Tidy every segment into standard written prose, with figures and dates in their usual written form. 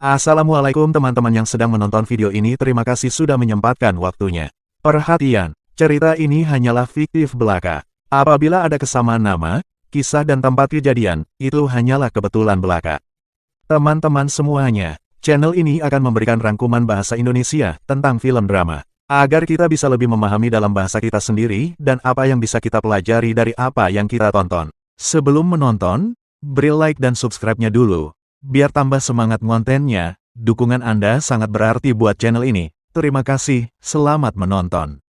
Assalamualaikum teman-teman yang sedang menonton video ini, terima kasih sudah menyempatkan waktunya. Perhatian, cerita ini hanyalah fiktif belaka. Apabila ada kesamaan nama, kisah dan tempat kejadian, itu hanyalah kebetulan belaka. Teman-teman semuanya, channel ini akan memberikan rangkuman bahasa Indonesia tentang film drama, agar kita bisa lebih memahami dalam bahasa kita sendiri dan apa yang bisa kita pelajari dari apa yang kita tonton. Sebelum menonton, beri like dan subscribe-nya dulu. Biar tambah semangat kontennya, dukungan Anda sangat berarti buat channel ini. Terima kasih, selamat menonton.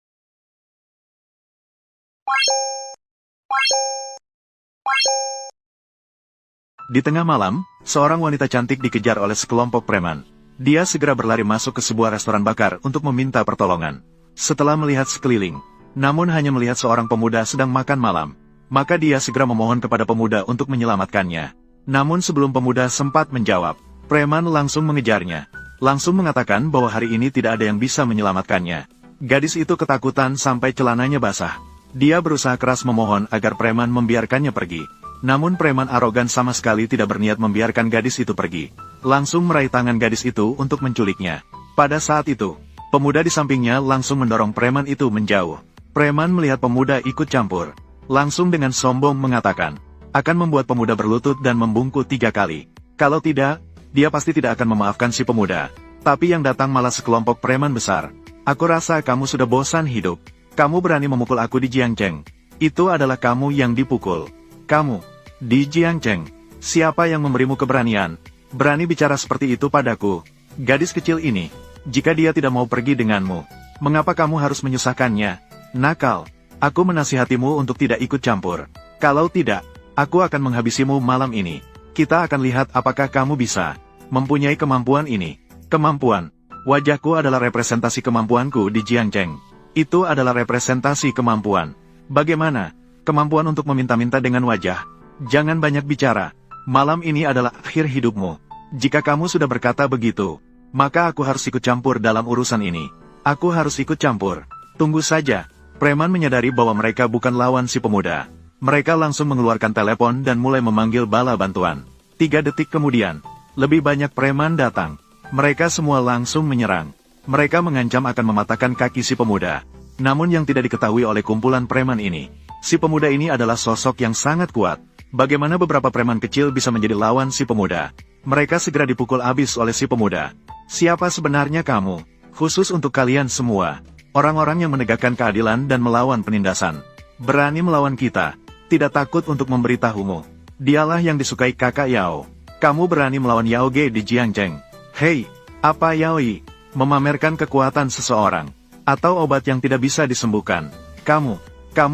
Di tengah malam, seorang wanita cantik dikejar oleh sekelompok preman. Dia segera berlari masuk ke sebuah restoran bakar untuk meminta pertolongan. Setelah melihat sekeliling, namun hanya melihat seorang pemuda sedang makan malam, maka dia segera memohon kepada pemuda untuk menyelamatkannya. Namun sebelum pemuda sempat menjawab, preman langsung mengejarnya. Langsung mengatakan bahwa hari ini tidak ada yang bisa menyelamatkannya. Gadis itu ketakutan sampai celananya basah. Dia berusaha keras memohon agar preman membiarkannya pergi. Namun preman arogan sama sekali tidak berniat membiarkan gadis itu pergi. Langsung meraih tangan gadis itu untuk menculiknya. Pada saat itu, pemuda di sampingnya langsung mendorong preman itu menjauh. Preman melihat pemuda ikut campur. Langsung dengan sombong mengatakan, akan membuat pemuda berlutut dan membungkuk 3 kali. Kalau tidak, dia pasti tidak akan memaafkan si pemuda. Tapi yang datang malah sekelompok preman besar. Aku rasa kamu sudah bosan hidup. Kamu berani memukul aku di Jiangcheng. Itu adalah kamu yang dipukul. Kamu, di Jiangcheng. Siapa yang memberimu keberanian? Berani bicara seperti itu padaku. Gadis kecil ini, jika dia tidak mau pergi denganmu, mengapa kamu harus menyusahkannya? Nakal, aku menasihatimu untuk tidak ikut campur. Kalau tidak, aku akan menghabisimu malam ini. Kita akan lihat apakah kamu bisa mempunyai kemampuan ini. Kemampuan. Wajahku adalah representasi kemampuanku di Jiangcheng. Itu adalah representasi kemampuan. Bagaimana? Kemampuan untuk meminta-minta dengan wajah. Jangan banyak bicara. Malam ini adalah akhir hidupmu. Jika kamu sudah berkata begitu, maka aku harus ikut campur dalam urusan ini. Aku harus ikut campur. Tunggu saja. Preman menyadari bahwa mereka bukan lawan si pemuda. Mereka langsung mengeluarkan telepon dan mulai memanggil bala bantuan. 3 detik kemudian, lebih banyak preman datang. Mereka semua langsung menyerang. Mereka mengancam akan mematahkan kaki si pemuda. Namun yang tidak diketahui oleh kumpulan preman ini, si pemuda ini adalah sosok yang sangat kuat. Bagaimana beberapa preman kecil bisa menjadi lawan si pemuda? Mereka segera dipukul habis oleh si pemuda. Siapa sebenarnya kamu? Khusus untuk kalian semua, orang-orang yang menegakkan keadilan dan melawan penindasan. Berani melawan kita. Tidak takut untuk memberitahumu. Dialah yang disukai kakak Yao. Kamu berani melawan Yao Ge di Jiangcheng. Hei, apa Yaoi? Memamerkan kekuatan seseorang. Atau obat yang tidak bisa disembuhkan. Kamu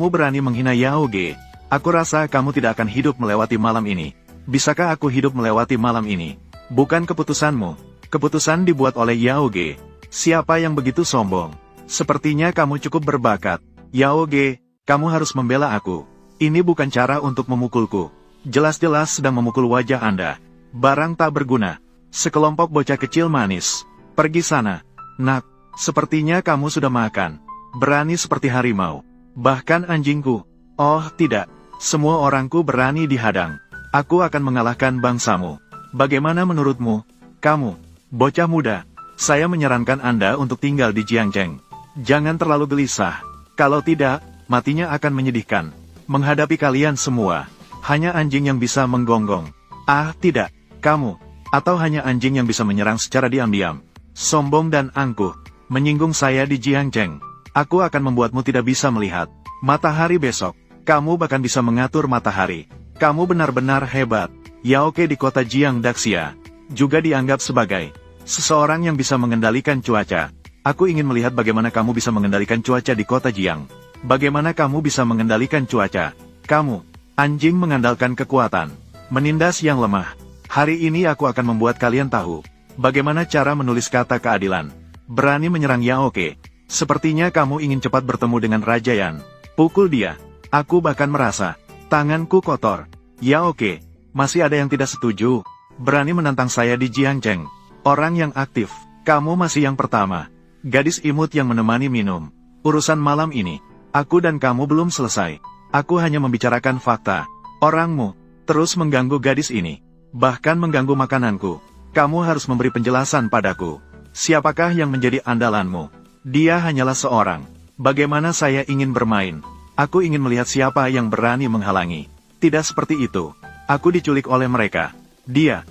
berani menghina Yao Ge. Aku rasa kamu tidak akan hidup melewati malam ini. Bisakah aku hidup melewati malam ini? Bukan keputusanmu. Keputusan dibuat oleh Yao Ge. Siapa yang begitu sombong? Sepertinya kamu cukup berbakat. Yao Ge, kamu harus membela aku. Ini bukan cara untuk memukulku. Jelas-jelas sedang memukul wajah Anda. Barang tak berguna. Sekelompok bocah kecil manis. Pergi sana. Nak, sepertinya kamu sudah makan. Berani seperti harimau. Bahkan anjingku. Oh tidak. Semua orangku berani dihadang. Aku akan mengalahkan bangsamu. Bagaimana menurutmu? Kamu, bocah muda. Saya menyarankan Anda untuk tinggal di Jiangcheng. Jangan terlalu gelisah. Kalau tidak, matinya akan menyedihkan. Menghadapi kalian semua, hanya anjing yang bisa menggonggong. Ah tidak, kamu, atau hanya anjing yang bisa menyerang secara diam-diam. Sombong dan angkuh, menyinggung saya di Jiangcheng. Aku akan membuatmu tidak bisa melihat matahari besok. Kamu bahkan bisa mengatur matahari. Kamu benar-benar hebat. Yaoke di kota Jiangdaxia juga dianggap sebagai seseorang yang bisa mengendalikan cuaca. Aku ingin melihat bagaimana kamu bisa mengendalikan cuaca di kota Jiang. Bagaimana kamu bisa mengendalikan cuaca? Kamu, anjing mengandalkan kekuatan, menindas yang lemah. Hari ini aku akan membuat kalian tahu bagaimana cara menulis kata keadilan. Berani menyerang Yaoke. Sepertinya kamu ingin cepat bertemu dengan Raja Yan. Pukul dia. Aku bahkan merasa tanganku kotor. Yaoke, masih ada yang tidak setuju? Berani menantang saya di Jiangcheng. Orang yang aktif. Kamu masih yang pertama. Gadis imut yang menemani minum. Urusan malam ini. Aku dan kamu belum selesai. Aku hanya membicarakan fakta. Orangmu terus mengganggu gadis ini. Bahkan mengganggu makananku. kamu harus memberi penjelasan padaku. Siapakah yang menjadi andalanmu? Dia hanyalah seorang. Bagaimana saya ingin bermain? Aku ingin melihat siapa yang berani menghalangi. Tidak seperti itu. Aku diculik oleh mereka. Dia.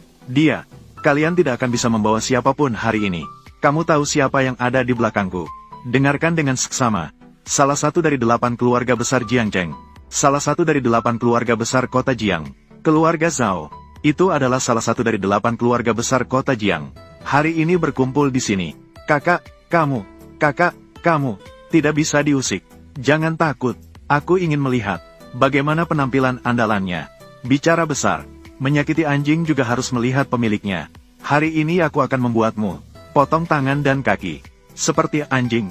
Kalian tidak akan bisa membawa siapapun hari ini. Kamu tahu siapa yang ada di belakangku. Dengarkan dengan seksama. Salah satu dari 8 keluarga besar Jiangzheng. Salah satu dari 8 keluarga besar kota Jiang. Keluarga Zhao. Itu adalah salah satu dari 8 keluarga besar kota Jiang. Hari ini berkumpul di sini. Kakak, kamu. Tidak bisa diusik. Jangan takut. Aku ingin melihat bagaimana penampilan andalannya. Bicara besar. Menyakiti anjing juga harus melihat pemiliknya. Hari ini aku akan membuatmu potong tangan dan kaki. Seperti anjing.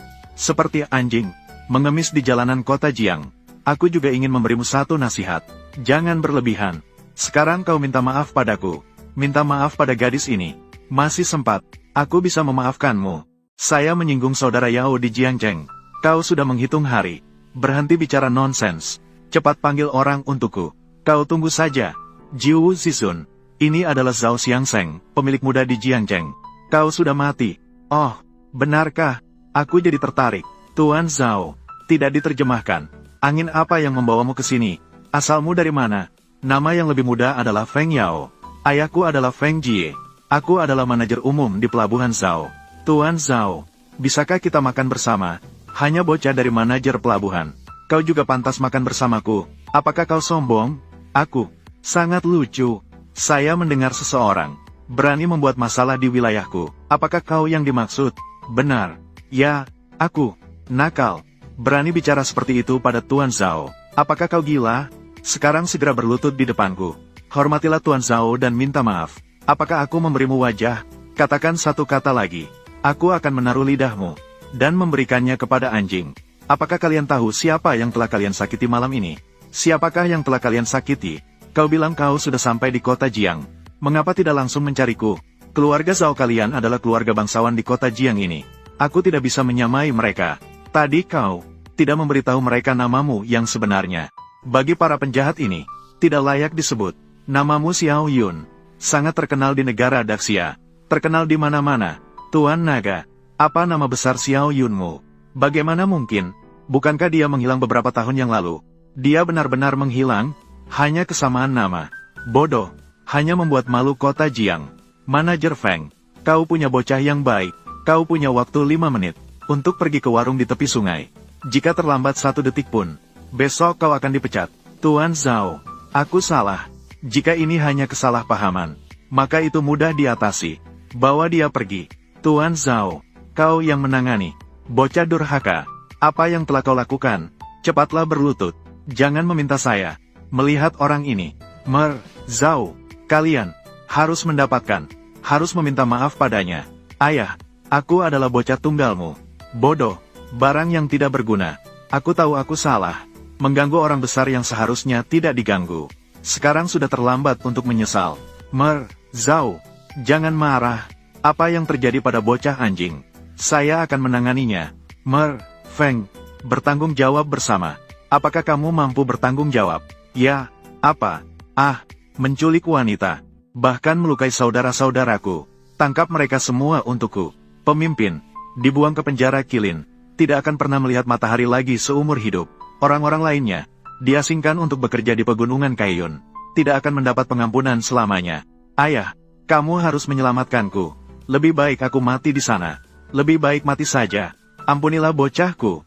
Mengemis di jalanan kota Jiang. Aku juga ingin memberimu satu nasihat. Jangan berlebihan. Sekarang kau minta maaf padaku. Minta maaf pada gadis ini. Masih sempat. Aku bisa memaafkanmu. Saya menyinggung saudara Yao di Jiangzheng. Kau sudah menghitung hari. Berhenti bicara nonsens. Cepat panggil orang untukku. Kau tunggu saja. Jiu Zixun. Ini adalah Zhao Xiangsheng, pemilik muda di Jiangzheng. Kau sudah mati. Oh, benarkah? Aku jadi tertarik. Tuan Zhao. Tidak diterjemahkan. Angin apa yang membawamu ke sini? Asalmu dari mana? Nama yang lebih muda adalah Feng Yao. Ayahku adalah Feng Jie. Aku adalah manajer umum di pelabuhan Zhao. Tuan Zhao, bisakah kita makan bersama? Hanya bocah dari manajer pelabuhan. Kau juga pantas makan bersamaku. Apakah kau sombong? Aku. Sangat lucu. Saya mendengar seseorang berani membuat masalah di wilayahku. Apakah kau yang dimaksud? Benar. Ya, aku. Nakal. Berani bicara seperti itu pada Tuan Zhao. Apakah kau gila? Sekarang segera berlutut di depanku. Hormatilah Tuan Zhao dan minta maaf. Apakah aku memberimu wajah? Katakan satu kata lagi. Aku akan menaruh lidahmu dan memberikannya kepada anjing. Apakah kalian tahu siapa yang telah kalian sakiti malam ini? Siapakah yang telah kalian sakiti? Kau bilang kau sudah sampai di kota Jiang. Mengapa tidak langsung mencariku? Keluarga Zhao kalian adalah keluarga bangsawan di kota Jiang ini. Aku tidak bisa menyamai mereka. Tadi kau tidak memberitahu mereka namamu yang sebenarnya. Bagi para penjahat ini, tidak layak disebut. Namamu Xiao Yun. Sangat terkenal di negara Daxia. Terkenal di mana-mana. Tuan Naga, apa nama besar Xiao Yunmu? Bagaimana mungkin? Bukankah dia menghilang beberapa tahun yang lalu? Dia benar-benar menghilang? Hanya kesamaan nama. Bodoh. Hanya membuat malu kota Jiang. Manajer Feng, kau punya bocah yang baik. Kau punya waktu 5 menit untuk pergi ke warung di tepi sungai. Jika terlambat 1 detik pun, besok kau akan dipecat. Tuan Zhao, aku salah. Jika ini hanya kesalahpahaman, maka itu mudah diatasi. Bawa dia pergi. Tuan Zhao, kau yang menangani. Bocah durhaka, apa yang telah kau lakukan? Cepatlah berlutut. Jangan meminta saya melihat orang ini. Zhao, kalian harus mendapatkan, harus meminta maaf padanya. Ayah, aku adalah bocah tunggalmu. Bodoh, barang yang tidak berguna. Aku tahu aku salah. Mengganggu orang besar yang seharusnya tidak diganggu. Sekarang sudah terlambat untuk menyesal. Zhao, jangan marah. Apa yang terjadi pada bocah anjing? Saya akan menanganinya. Feng, bertanggung jawab bersama. Apakah kamu mampu bertanggung jawab? Ya, apa? Menculik wanita. Bahkan melukai saudara-saudaraku. Tangkap mereka semua untukku. Pemimpin, dibuang ke penjara Kilin. Tidak akan pernah melihat matahari lagi seumur hidup. Orang-orang lainnya diasingkan untuk bekerja di pegunungan Kaiyun. Tidak akan mendapat pengampunan selamanya. Ayah, kamu harus menyelamatkanku. Lebih baik aku mati di sana. Lebih baik mati saja. Ampunilah bocahku.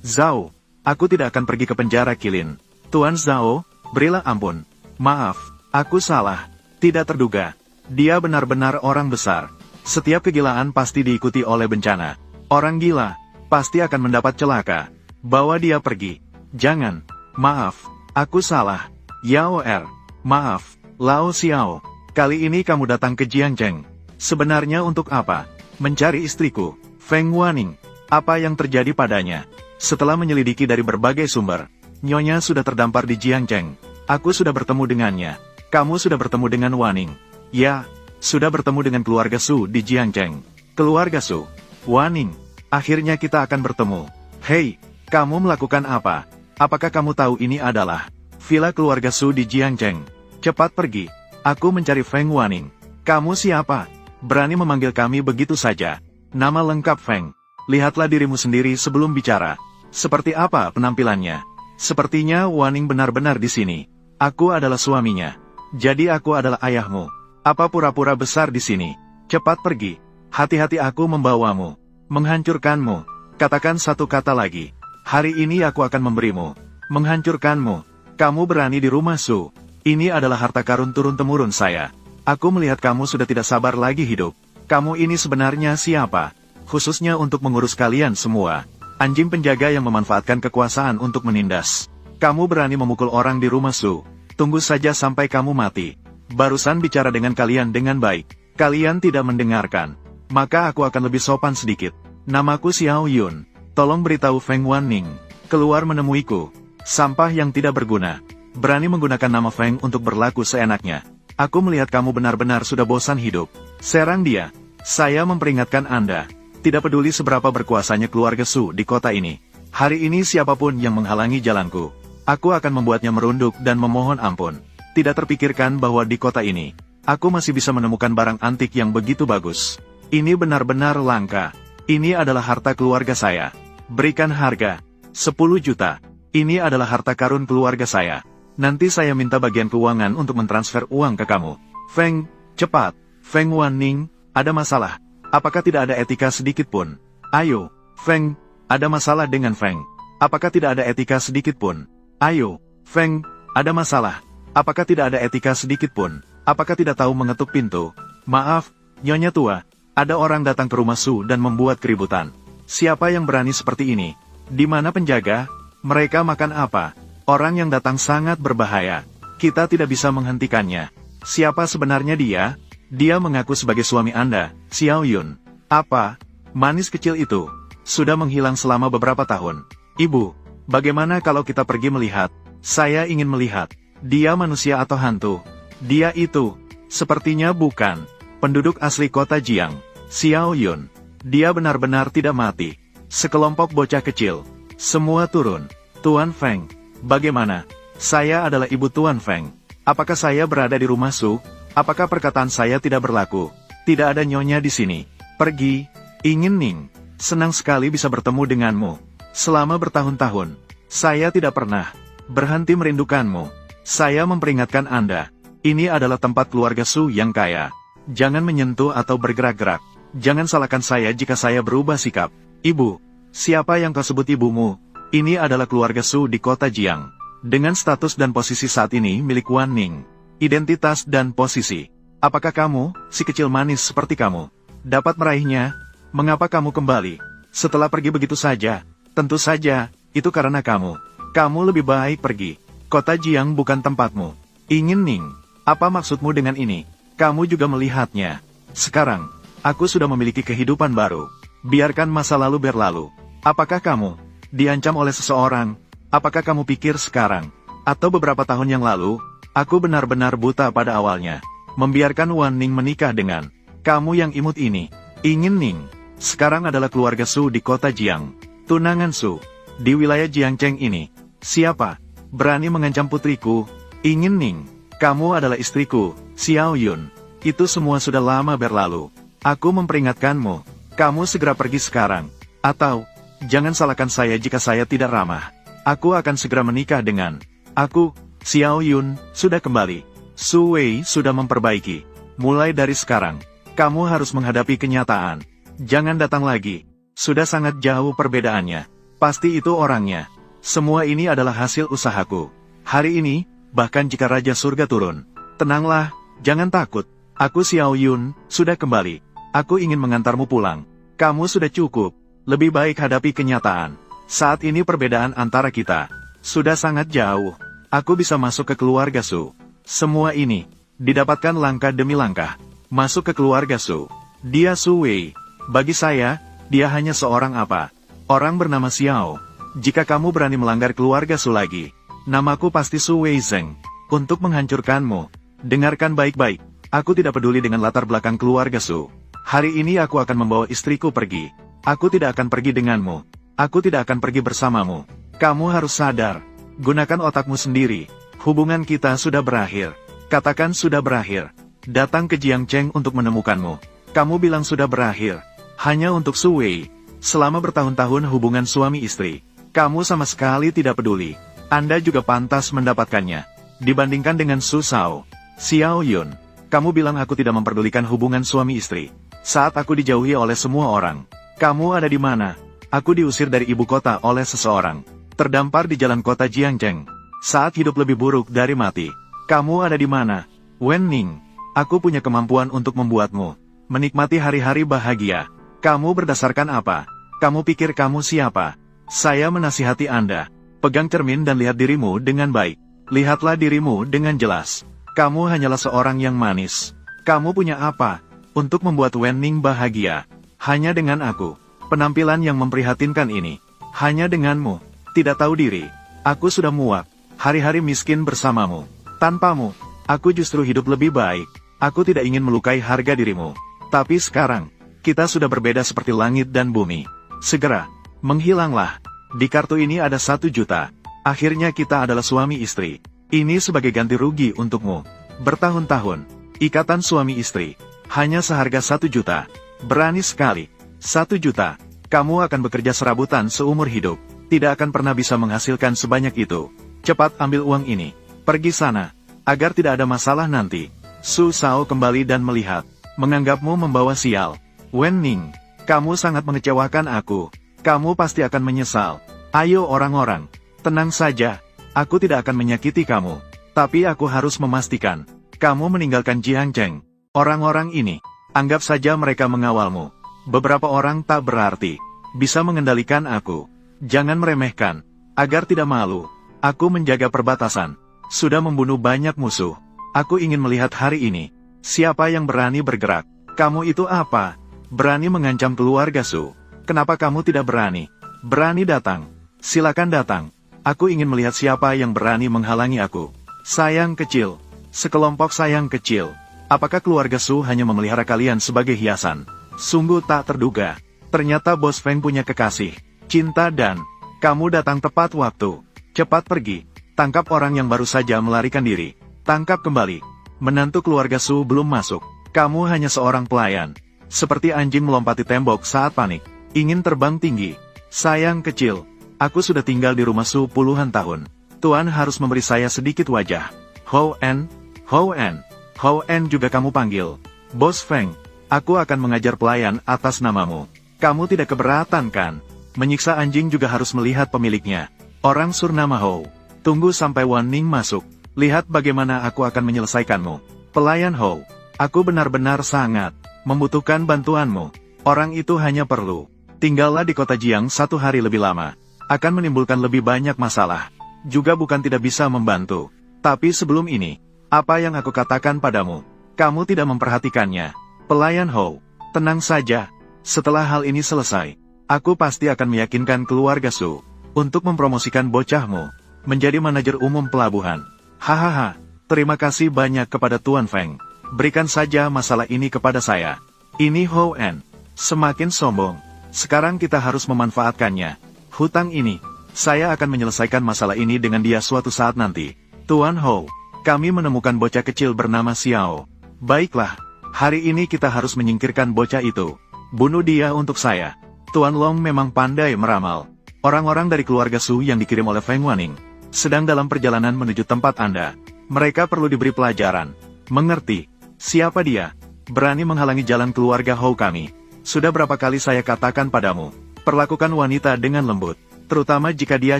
Zhao, aku tidak akan pergi ke penjara Kilin. Tuan Zhao, berilah ampun. Maaf, aku salah. Tidak terduga. Dia benar-benar orang besar. Setiap kegilaan pasti diikuti oleh bencana. Orang gila pasti akan mendapat celaka. Bawa dia pergi. Jangan. Maaf, aku salah. Yao Er. Maaf, Lao Xiao. Kali ini kamu datang ke Jiangzheng. Sebenarnya untuk apa? Mencari istriku, Feng Waning. Apa yang terjadi padanya? Setelah menyelidiki dari berbagai sumber, Nyonya sudah terdampar di Jiangzheng. Aku sudah bertemu dengannya. Kamu sudah bertemu dengan Waning. Ya, sudah bertemu dengan keluarga Su di Jiangzheng. Keluarga Su. Waning. Akhirnya kita akan bertemu. Hei, kamu melakukan apa? Apakah kamu tahu ini adalah villa keluarga Su di Jiangzheng? Cepat pergi. Aku mencari Feng Waning. Kamu siapa? Berani memanggil kami begitu saja? Nama lengkap Feng. Lihatlah dirimu sendiri sebelum bicara. Seperti apa penampilannya? Sepertinya Wanning benar-benar di sini. Aku adalah suaminya. Jadi aku adalah ayahmu. Apa pura-pura besar di sini? Cepat pergi. Hati-hati aku membawamu. Menghancurkanmu. Katakan satu kata lagi. Hari ini aku akan memberimu. Menghancurkanmu. Kamu berani di rumah Su. Ini adalah harta karun turun-temurun saya. Aku melihat kamu sudah tidak sabar lagi hidup. Kamu ini sebenarnya siapa? Khususnya untuk mengurus kalian semua. Anjing penjaga yang memanfaatkan kekuasaan untuk menindas. Kamu berani memukul orang di rumah Su. Tunggu saja sampai kamu mati. Barusan bicara dengan kalian dengan baik. Kalian tidak mendengarkan. Maka aku akan lebih sopan sedikit. Namaku Xiao Yun. Tolong beritahu Feng Wanning. Keluar menemuiku. Sampah yang tidak berguna. Berani menggunakan nama Feng untuk berlaku seenaknya. Aku melihat kamu benar-benar sudah bosan hidup. Serang dia. Saya memperingatkan Anda. Tidak peduli seberapa berkuasanya keluarga Su di kota ini. Hari ini siapapun yang menghalangi jalanku, aku akan membuatnya merunduk dan memohon ampun. Tidak terpikirkan bahwa di kota ini, aku masih bisa menemukan barang antik yang begitu bagus. Ini benar-benar langka. Ini adalah harta keluarga saya. Berikan harga. 10 juta. Ini adalah harta karun keluarga saya. Nanti saya minta bagian keuangan untuk mentransfer uang ke kamu. Feng, cepat. Feng Wanning, ada masalah. Apakah tidak ada etika sedikit pun? Ayo, Feng, ada masalah dengan Feng. Apakah tidak ada etika sedikit pun? Ayo, Feng, ada masalah. Apakah tidak ada etika sedikit pun? Apakah tidak tahu mengetuk pintu? Maaf, Nyonya tua, ada orang datang ke rumah Su dan membuat keributan. Siapa yang berani seperti ini? Di mana penjaga? Mereka makan apa? Orang yang datang sangat berbahaya. Kita tidak bisa menghentikannya. Siapa sebenarnya dia? Dia mengaku sebagai suami Anda, Xiao Yun. Apa? Manis kecil itu sudah menghilang selama beberapa tahun. Ibu, bagaimana kalau kita pergi melihat? Saya ingin melihat. Dia manusia atau hantu? Dia itu, sepertinya bukan. Penduduk asli kota Jiang, Xiao Yun. Dia benar-benar tidak mati. Sekelompok bocah kecil. Semua turun. Tuan Feng. Bagaimana? Saya adalah ibu Tuan Feng. Apakah saya berada di rumah Su? Apakah perkataan saya tidak berlaku? Tidak ada nyonya di sini. Pergi. Ingin Ning. Senang sekali bisa bertemu denganmu. Selama bertahun-tahun, saya tidak pernah berhenti merindukanmu. Saya memperingatkan Anda. Ini adalah tempat keluarga Su yang kaya. Jangan menyentuh atau bergerak-gerak. Jangan salahkan saya jika saya berubah sikap. Ibu, siapa yang kau sebut ibumu? Ini adalah keluarga Su di kota Jiang. Dengan status dan posisi saat ini milik Wan Ning. Identitas dan posisi. Apakah kamu, si kecil manis seperti kamu, dapat meraihnya? Mengapa kamu kembali? Setelah pergi begitu saja? Tentu saja, itu karena kamu. Kamu lebih baik pergi. Kota Jiang bukan tempatmu. Ingin Ning. Apa maksudmu dengan ini? Kamu juga melihatnya. Sekarang, aku sudah memiliki kehidupan baru. Biarkan masa lalu berlalu. Apakah kamu diancam oleh seseorang? Apakah kamu pikir sekarang, atau beberapa tahun yang lalu, aku benar-benar buta pada awalnya, membiarkan Wan Ning menikah dengan kamu yang imut ini? Ingin Ning, sekarang adalah keluarga Su di kota Jiang. Tunangan Su, di wilayah Jiangcheng ini. Siapa berani mengancam putriku? Ingin Ning, kamu adalah istriku, Xiao Yun. Itu semua sudah lama berlalu. Aku memperingatkanmu, kamu segera pergi sekarang. Atau, jangan salahkan saya jika saya tidak ramah. Aku akan segera menikah dengan aku. Xiao Yun sudah kembali. Su Wei sudah memperbaiki. Mulai dari sekarang, kamu harus menghadapi kenyataan. Jangan datang lagi. Sudah sangat jauh perbedaannya. Pasti itu orangnya. Semua ini adalah hasil usahaku. Hari ini, bahkan jika Raja Surga turun, tenanglah, jangan takut. Aku Xiao Yun sudah kembali. Aku ingin mengantarmu pulang. Kamu sudah cukup. Lebih baik hadapi kenyataan. Saat ini perbedaan antara kita sudah sangat jauh. Aku bisa masuk ke keluarga Su. Semua ini didapatkan langkah demi langkah. Masuk ke keluarga Su. Dia Su Wei. Bagi saya, dia hanya seorang apa? Orang bernama Xiao. Jika kamu berani melanggar keluarga Su lagi, namaku pasti Su Wei Zeng. Untuk menghancurkanmu. Dengarkan baik-baik. Aku tidak peduli dengan latar belakang keluarga Su. Hari ini aku akan membawa istriku pergi. Aku tidak akan pergi denganmu. Aku tidak akan pergi bersamamu. Kamu harus sadar. Gunakan otakmu sendiri. Hubungan kita sudah berakhir. Katakan sudah berakhir. datang ke Jiangcheng untuk menemukanmu. Kamu bilang sudah berakhir. Hanya untuk Su Wei. Selama bertahun-tahun hubungan suami istri, kamu sama sekali tidak peduli. Anda juga pantas mendapatkannya. Dibandingkan dengan Su Shao, Xiao Yun, kamu bilang aku tidak memperdulikan hubungan suami istri. Saat aku dijauhi oleh semua orang, kamu ada di mana? Aku diusir dari ibu kota oleh seseorang. Terdampar di jalan kota Jiangcheng. Saat hidup lebih buruk dari mati. Kamu ada di mana? Wen Ning, aku punya kemampuan untuk membuatmu menikmati hari-hari bahagia. Kamu berdasarkan apa? Kamu pikir kamu siapa? Saya menasihati Anda. Pegang cermin dan lihat dirimu dengan baik. Lihatlah dirimu dengan jelas. Kamu hanyalah seorang yang manis. Kamu punya apa untuk membuat Wen Ning bahagia? Hanya dengan aku. Penampilan yang memprihatinkan ini. Hanya denganmu. Tidak tahu diri. Aku sudah muak. Hari-hari miskin bersamamu. Tanpamu, aku justru hidup lebih baik. Aku tidak ingin melukai harga dirimu. Tapi sekarang, kita sudah berbeda seperti langit dan bumi. Segera, menghilanglah. Di kartu ini ada 1 juta. Akhirnya kita adalah suami istri. Ini sebagai ganti rugi untukmu. Bertahun-tahun, ikatan suami istri. Hanya seharga 1 juta. Berani sekali. 1 juta. Kamu akan bekerja serabutan seumur hidup. Tidak akan pernah bisa menghasilkan sebanyak itu. Cepat ambil uang ini. Pergi sana. Agar tidak ada masalah nanti. Su Shao kembali dan melihat. Menganggapmu membawa sial. Wen Ning, kamu sangat mengecewakan aku. Kamu pasti akan menyesal. Ayo orang-orang. Tenang saja. Aku tidak akan menyakiti kamu. Tapi aku harus memastikan. Kamu meninggalkan Jiangcheng. Orang-orang ini. Anggap saja mereka mengawalmu. Beberapa orang tak berarti. Bisa mengendalikan aku. Jangan meremehkan. Agar tidak malu. Aku menjaga perbatasan. Sudah membunuh banyak musuh. Aku ingin melihat hari ini. Siapa yang berani bergerak? Kamu itu apa? Berani mengancam keluarga Su. Kenapa kamu tidak berani? Berani datang. Silakan datang. Aku ingin melihat siapa yang berani menghalangi aku. Sayang kecil. Sekelompok sayang kecil. Apakah keluarga Su hanya memelihara kalian sebagai hiasan? Sungguh tak terduga. Ternyata Bos Feng punya kekasih. Cinta dan... Kamu datang tepat waktu. Cepat pergi. Tangkap orang yang baru saja melarikan diri. Tangkap kembali. Menantu keluarga Su belum masuk. Kamu hanya seorang pelayan. Seperti anjing melompati tembok saat panik. Ingin terbang tinggi. Sayang kecil. Aku sudah tinggal di rumah Su puluhan tahun. Tuan harus memberi saya sedikit wajah. Hou En. Hou En. Hou En juga kamu panggil. Bos Feng. Aku akan mengajar pelayan atas namamu. Kamu tidak keberatan kan? Menyiksa anjing juga harus melihat pemiliknya. Orang surnama Hou. Tunggu sampai Wan Ning masuk. Lihat bagaimana aku akan menyelesaikanmu. Pelayan Hou. Aku benar-benar sangat membutuhkan bantuanmu. Orang itu hanya perlu tinggallah di kota Jiang 1 hari lebih lama. Akan menimbulkan lebih banyak masalah. Juga bukan tidak bisa membantu. Tapi sebelum ini, apa yang aku katakan padamu? Kamu tidak memperhatikannya. Pelayan Hou. Tenang saja. Setelah hal ini selesai, aku pasti akan meyakinkan keluarga Su untuk mempromosikan bocahmu menjadi manajer umum pelabuhan. Hahaha, terima kasih banyak kepada Tuan Feng. Berikan saja masalah ini kepada saya. Ini Hou En. Semakin sombong. Sekarang kita harus memanfaatkannya. Hutang ini. Saya akan menyelesaikan masalah ini dengan dia suatu saat nanti. Tuan Hou, kami menemukan bocah kecil bernama Xiao. Baiklah, hari ini kita harus menyingkirkan bocah itu. Bunuh dia untuk saya. Tuan Long memang pandai meramal. Orang-orang dari keluarga Su yang dikirim oleh Feng Wanning sedang dalam perjalanan menuju tempat Anda. Mereka perlu diberi pelajaran. Mengerti? Siapa dia? Berani menghalangi jalan keluarga Hou kami. Sudah berapa kali saya katakan padamu, perlakukan wanita dengan lembut, terutama jika dia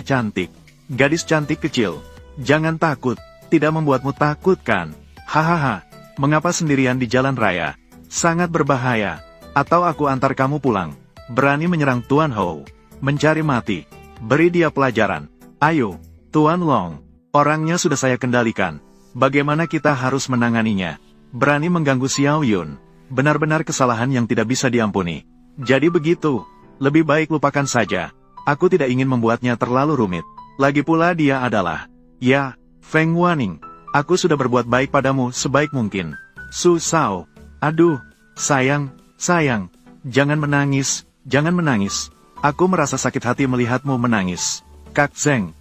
cantik. Gadis cantik kecil. Jangan takut. Tidak membuatmu takut kan? Hahaha. Mengapa sendirian di jalan raya? Sangat berbahaya. Atau aku antar kamu pulang. Berani menyerang Tuan Hou. Mencari mati. Beri dia pelajaran. Ayo. Tuan Long, orangnya sudah saya kendalikan. Bagaimana kita harus menanganinya? Berani mengganggu Xiao Yun. Benar-benar kesalahan yang tidak bisa diampuni. Jadi begitu. Lebih baik lupakan saja. Aku tidak ingin membuatnya terlalu rumit. Lagi pula dia adalah... Ya, Feng Wanning. Aku sudah berbuat baik padamu sebaik mungkin. Su Shao. Aduh, sayang. Jangan menangis, jangan menangis. Aku merasa sakit hati melihatmu menangis. Kak Zeng.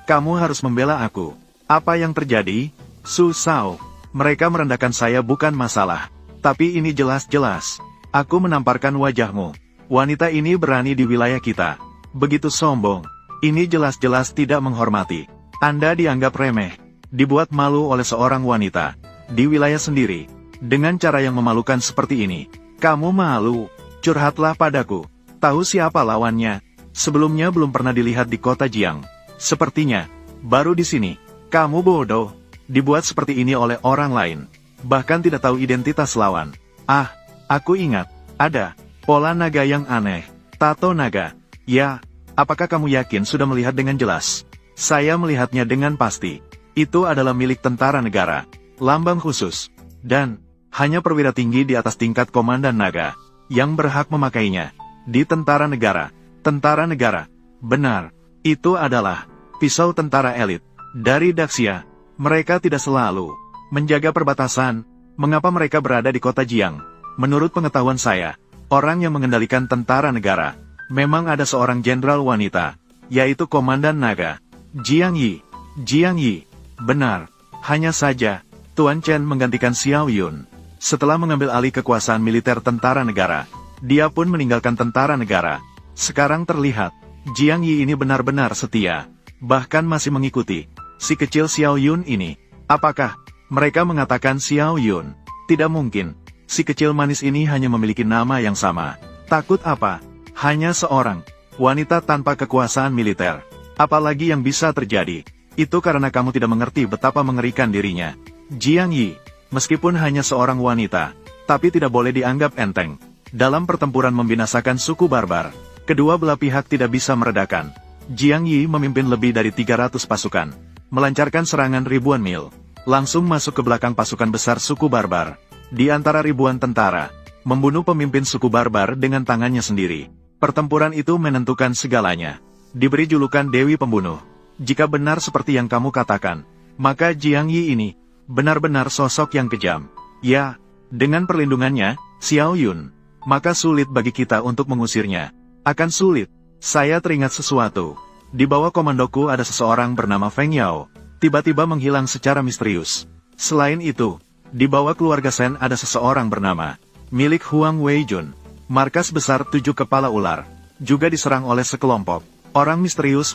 Kamu harus membela aku. Apa yang terjadi? Su Shao. Mereka merendahkan saya bukan masalah. Tapi ini jelas-jelas. Aku menamparkan wajahmu. Wanita ini berani di wilayah kita. Begitu sombong. Ini jelas-jelas tidak menghormati. Anda dianggap remeh. Dibuat malu oleh seorang wanita. Di wilayah sendiri. Dengan cara yang memalukan seperti ini. Kamu malu. Curhatlah padaku. Tahu siapa lawannya? Sebelumnya belum pernah dilihat di kota Jiang. Sepertinya. Baru di sini. Kamu bodoh. Dibuat seperti ini oleh orang lain. Bahkan tidak tahu identitas lawan. Ah, aku ingat. Ada. Pola naga yang aneh. Tato naga. Ya, apakah kamu yakin sudah melihat dengan jelas? Saya melihatnya dengan pasti. Itu adalah milik tentara negara. Lambang khusus. Dan, hanya perwira tinggi di atas tingkat komandan naga. Yang berhak memakainya. Di tentara negara. Tentara negara. Benar. Itu adalah pisau tentara elit. Dari Daxia. Mereka tidak selalu menjaga perbatasan. Mengapa mereka berada di kota Jiang? Menurut pengetahuan saya, orang yang mengendalikan tentara negara, memang ada seorang jenderal wanita, yaitu Komandan Naga, Jiang Yi. Jiang Yi. Benar. Hanya saja, Tuan Chen menggantikan Xiao Yun. Setelah mengambil alih kekuasaan militer tentara negara, dia pun meninggalkan tentara negara. Sekarang terlihat, Jiang Yi ini benar-benar setia, bahkan masih mengikuti si kecil Xiao Yun ini. Apakah mereka mengatakan Xiao Yun? Tidak mungkin. Si kecil manis ini hanya memiliki nama yang sama. Takut apa? Hanya seorang wanita tanpa kekuasaan militer. Apalagi yang bisa terjadi? Itu karena kamu tidak mengerti betapa mengerikan dirinya. Jiang Yi, meskipun hanya seorang wanita, tapi tidak boleh dianggap enteng. Dalam pertempuran membinasakan suku barbar, kedua belah pihak tidak bisa meredakan. Jiang Yi memimpin lebih dari 300 pasukan, melancarkan serangan ribuan mil, langsung masuk ke belakang pasukan besar suku barbar. Di antara ribuan tentara, membunuh pemimpin suku barbar dengan tangannya sendiri. Pertempuran itu menentukan segalanya. Diberi julukan Dewi Pembunuh. Jika benar seperti yang kamu katakan, maka Jiang Yi ini benar-benar sosok yang kejam. Ya, dengan perlindungannya, Xiao Yun, maka sulit bagi kita untuk mengusirnya. Akan sulit. Saya teringat sesuatu. Di bawah komandoku ada seseorang bernama Feng Yao, tiba-tiba menghilang secara misterius. Selain itu, di bawah keluarga Shen ada seseorang bernama milik Huang Weijun. Markas besar 7 kepala ular juga diserang oleh sekelompok orang misterius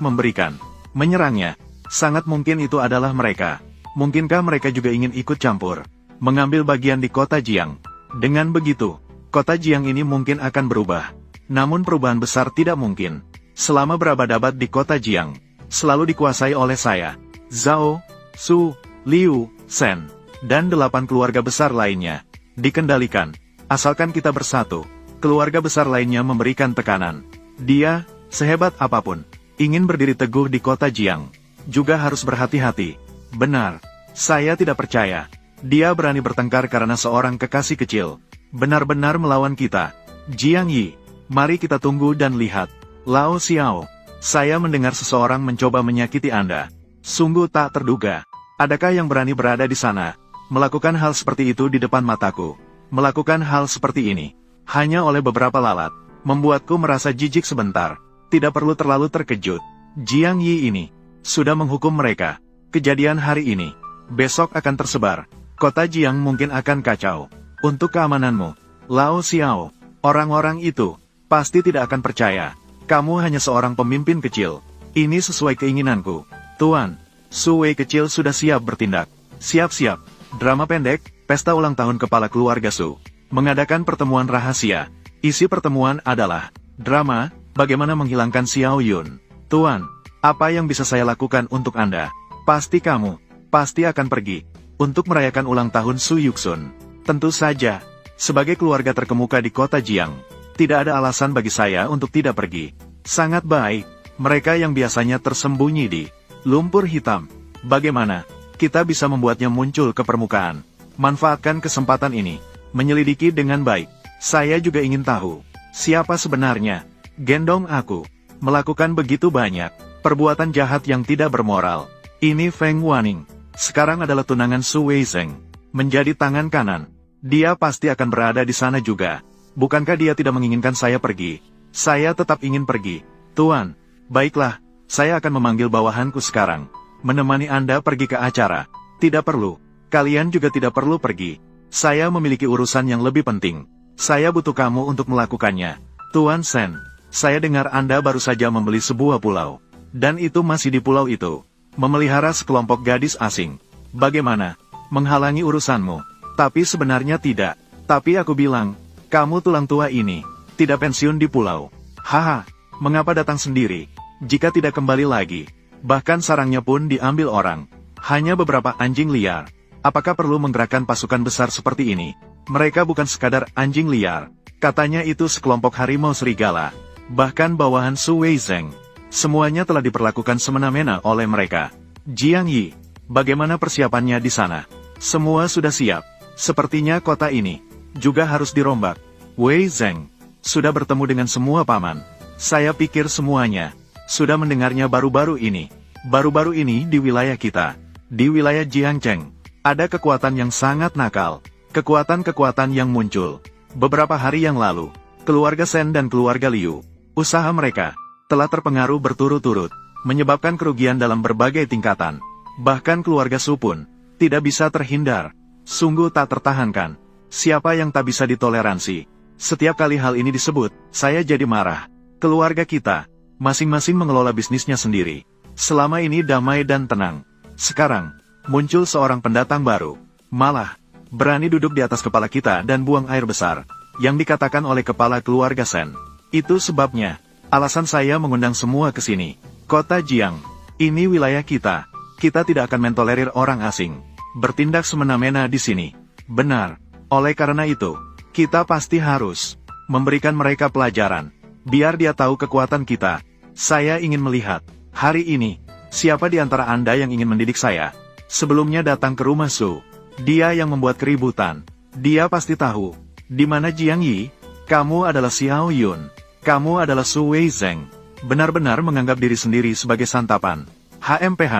menyerangnya. Sangat mungkin itu adalah mereka. Mungkinkah mereka juga ingin ikut campur, mengambil bagian di kota Jiang? Dengan begitu, kota Jiang ini mungkin akan berubah. Namun perubahan besar tidak mungkin. Selama berabad-abad di kota Jiang, selalu dikuasai oleh saya, Zhao, Su, Liu, Shen, dan 8 keluarga besar lainnya. Dikendalikan. Asalkan kita bersatu, keluarga besar lainnya memberikan tekanan. Dia, sehebat apapun, ingin berdiri teguh di kota Jiang, juga harus berhati-hati. Benar, saya tidak percaya. Dia berani bertengkar karena seorang kekasih kecil. Benar-benar melawan kita. Jiang Yi, mari kita tunggu dan lihat. Lao Xiao, saya mendengar seseorang mencoba menyakiti Anda. Sungguh tak terduga. Adakah yang berani berada di sana, melakukan hal seperti itu di depan mataku? Melakukan hal seperti ini, hanya oleh beberapa lalat, membuatku merasa jijik sebentar. Tidak perlu terlalu terkejut. Jiang Yi ini sudah menghukum mereka. Kejadian hari ini, besok akan tersebar. Kota Jiang mungkin akan kacau. Untuk keamananmu, Lao Xiao, orang-orang itu pasti tidak akan percaya. Kamu hanya seorang pemimpin kecil. Ini sesuai keinginanku. Tuan, Su Wei kecil sudah siap bertindak. Siap-siap. Drama pendek, pesta ulang tahun kepala keluarga Su. Mengadakan pertemuan rahasia. Isi pertemuan adalah drama, bagaimana menghilangkan Xiao Yun. Tuan, apa yang bisa saya lakukan untuk Anda? Pasti kamu, pasti akan pergi untuk merayakan ulang tahun Su Yuxun. Tentu saja, sebagai keluarga terkemuka di kota Jiang, tidak ada alasan bagi saya untuk tidak pergi. Sangat baik, mereka yang biasanya tersembunyi di lumpur hitam. Bagaimana kita bisa membuatnya muncul ke permukaan? Manfaatkan kesempatan ini, menyelidiki dengan baik. Saya juga ingin tahu, siapa sebenarnya gendong aku, melakukan begitu banyak perbuatan jahat yang tidak bermoral. Ini Feng Wanning, sekarang adalah tunangan Su Weizeng, menjadi tangan kanan. Dia pasti akan berada di sana juga. Bukankah dia tidak menginginkan saya pergi? Saya tetap ingin pergi. Tuan, baiklah, saya akan memanggil bawahanku sekarang, menemani Anda pergi ke acara. Tidak perlu, Kalian juga tidak perlu pergi. Saya memiliki urusan yang lebih penting. Saya butuh kamu untuk melakukannya. Tuan Sen, saya dengar Anda baru saja membeli sebuah pulau. Dan itu masih di pulau itu. Memelihara sekelompok gadis asing. Bagaimana? Menghalangi urusanmu? Tapi sebenarnya tidak. Tapi aku bilang, kamu tulang tua ini, tidak pensiun di pulau. Haha, mengapa datang sendiri? Jika tidak kembali lagi. Bahkan sarangnya pun diambil orang. Hanya beberapa anjing liar. Apakah perlu menggerakkan pasukan besar seperti ini? Mereka bukan sekadar anjing liar. Katanya itu sekelompok harimau serigala. Bahkan bawahan Su Weizeng. Semuanya telah diperlakukan semena-mena oleh mereka. Jiang Yi, bagaimana persiapannya di sana? Semua sudah siap. Sepertinya kota ini juga harus dirombak. Wei Zeng sudah bertemu dengan semua paman. Saya pikir semuanya sudah mendengarnya baru-baru ini. Baru-baru ini di wilayah kita, di wilayah Jiangcheng, ada kekuatan yang sangat nakal. Kekuatan-kekuatan yang muncul. Beberapa hari yang lalu, keluarga Sen dan keluarga Liu, usaha mereka telah terpengaruh berturut-turut, menyebabkan kerugian dalam berbagai tingkatan. Bahkan keluarga Su pun tidak bisa terhindar. Sungguh tak tertahankan. Siapa yang tak bisa ditoleransi? Setiap kali hal ini disebut, saya jadi marah. Keluarga kita, masing-masing mengelola bisnisnya sendiri. Selama ini damai dan tenang. Sekarang, muncul seorang pendatang baru. Malah, berani duduk di atas kepala kita dan buang air besar. Yang dikatakan oleh kepala keluarga Sen. Itu sebabnya, alasan saya mengundang semua ke sini. Kota Jiang, ini wilayah kita. Kita tidak akan mentolerir orang asing bertindak semena-mena di sini. Benar. Oleh karena itu, kita pasti harus memberikan mereka pelajaran. Biar dia tahu kekuatan kita. Saya ingin melihat, hari ini, siapa di antara Anda yang ingin mendidik saya? Sebelumnya datang ke rumah Su. Dia yang membuat keributan. Dia pasti tahu. Di mana Jiang Yi? Kamu adalah Xiao Yun. Kamu adalah Su Weizeng. Benar-benar menganggap diri sendiri sebagai santapan. HMPH,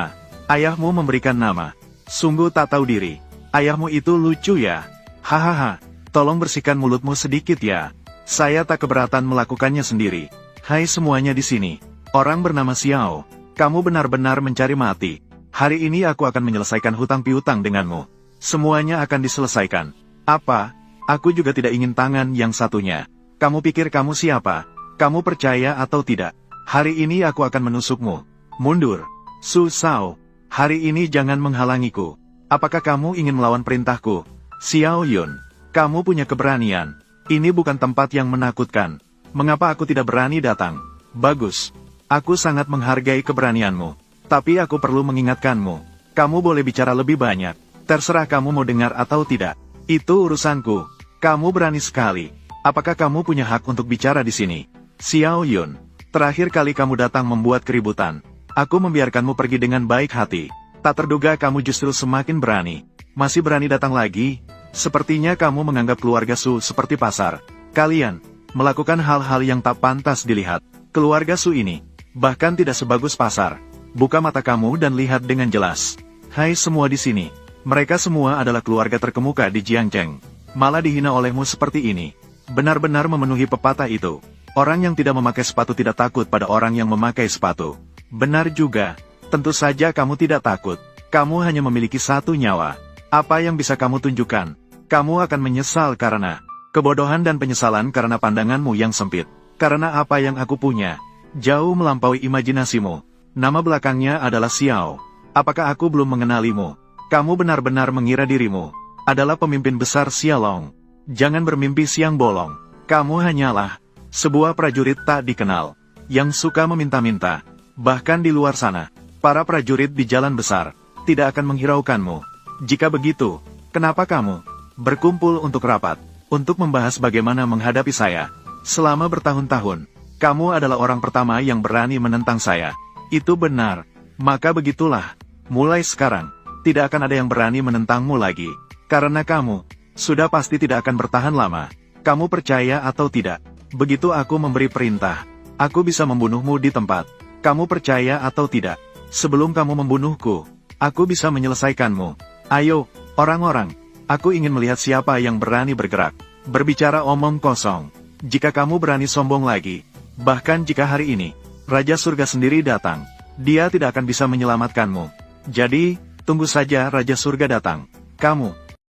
ayahmu memberikan nama. Sungguh tak tahu diri. Ayahmu itu lucu ya. Hahaha, tolong bersihkan mulutmu sedikit ya. Saya tak keberatan melakukannya sendiri. Hai semuanya di sini. Orang bernama Xiao. Kamu benar-benar mencari mati. Hari ini aku akan menyelesaikan hutang piutang denganmu. Semuanya akan diselesaikan. Apa? Aku juga tidak ingin tangan yang satunya. Kamu pikir kamu siapa? Kamu percaya atau tidak? Hari ini aku akan menusukmu. Mundur. Su Shao. Hari ini jangan menghalangiku. Apakah kamu ingin melawan perintahku? Xiao Yun, kamu punya keberanian. Ini bukan tempat yang menakutkan. Mengapa aku tidak berani datang? Bagus. Aku sangat menghargai keberanianmu. Tapi aku perlu mengingatkanmu. Kamu boleh bicara lebih banyak. Terserah kamu mau dengar atau tidak. Itu urusanku. Kamu berani sekali. Apakah kamu punya hak untuk bicara di sini? Xiao Yun, terakhir kali kamu datang membuat keributan. Aku membiarkanmu pergi dengan baik hati. Tak terduga kamu justru semakin berani. Masih berani datang lagi? Sepertinya kamu menganggap keluarga Su seperti pasar. Kalian melakukan hal-hal yang tak pantas dilihat. Keluarga Su ini bahkan tidak sebagus pasar. Buka mata kamu dan lihat dengan jelas. Hai semua di sini. Mereka semua adalah keluarga terkemuka di Jiangcheng. Malah dihina olehmu seperti ini. Benar-benar memenuhi pepatah itu. Orang yang tidak memakai sepatu tidak takut pada orang yang memakai sepatu. Benar juga. Tentu saja kamu tidak takut. Kamu hanya memiliki satu nyawa. Apa yang bisa kamu tunjukkan? Kamu akan menyesal karena kebodohan dan penyesalan karena pandanganmu yang sempit. Karena apa yang aku punya jauh melampaui imajinasimu. Nama belakangnya adalah Xiao. Apakah aku belum mengenalimu? Kamu benar-benar mengira dirimu adalah pemimpin besar Xiaolong. Jangan bermimpi siang bolong. Kamu hanyalah sebuah prajurit tak dikenal yang suka meminta-minta. Bahkan di luar sana, para prajurit di jalan besar tidak akan menghiraukanmu. Jika begitu, kenapa kamu berkumpul untuk rapat, untuk membahas bagaimana menghadapi saya? Selama bertahun-tahun, kamu adalah orang pertama yang berani menentang saya. Itu benar. Maka begitulah. Mulai sekarang, tidak akan ada yang berani menentangmu lagi. Karena kamu sudah pasti tidak akan bertahan lama. Kamu percaya atau tidak? Begitu aku memberi perintah, aku bisa membunuhmu di tempat. Kamu percaya atau tidak? Sebelum kamu membunuhku, aku bisa menyelesaikanmu. Ayo, orang-orang, aku ingin melihat siapa yang berani bergerak. Berbicara omong kosong. Jika kamu berani sombong lagi, bahkan jika hari ini, Raja Surga sendiri datang, dia tidak akan bisa menyelamatkanmu. Jadi, tunggu saja Raja Surga datang. Kamu,